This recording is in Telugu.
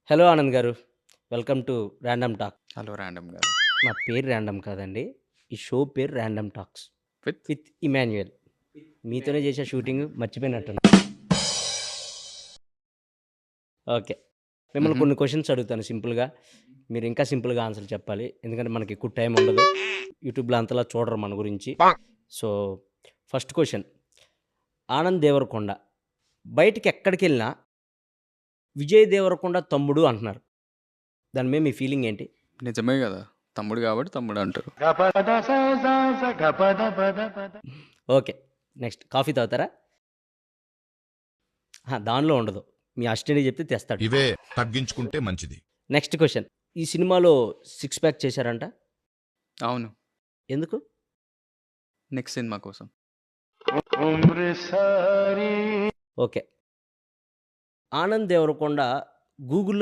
హలో ఆనంద్ గారు. Welcome to random talk. Hello random గారు. నా పేరు ర్యాండమ్ కాదండి. ఈ షో పేరు random talks with with Emmanuel. మీతోనే చేసే షూటింగ్ మర్చిపోయినట్టున్నా. ఓకే. మిమ్మల్ని హుహు. కొన్ని క్వెషన్స్ అడుగుతాను సింపుల్‌గా. మీరు ఇంకా సింపుల్‌గా ఆన్సర్ చెప్పాలి. ఎందుకంటే మనకి ఎక్కువ టైం ఉండదు. యూట్యూబ్‌లో అంతలా చూడరు మన గురించి. So, first question. Anand Deverakonda బయటికి ఎక్కడికెళ్ళినా విజయ్ దేవరకొండ తమ్ముడు అంటున్నారు. దాని మీద మీ ఫీలింగ్ ఏంటి? నిజమే గదా! తమ్ముడు గాబట్టి తమ్ముడంటారు. ఓకే. నెక్స్ట్ కాఫీ తాగుతారా? అహా! దానిలో ఉండదు. మీ అసిస్టెంట్‌కి చెప్తే తెస్తాడు. ఇవే తగ్గించుకుంటే మంచిది. Next question. ఈ సినిమాలో సిక్స్ ప్యాక్ చేశారంట. అవును. ఎందుకు? నెక్స్ట్ సినిమా కోసం. ఓకే. ఆనంద్ దేవరకొండ గూగుల్‌లో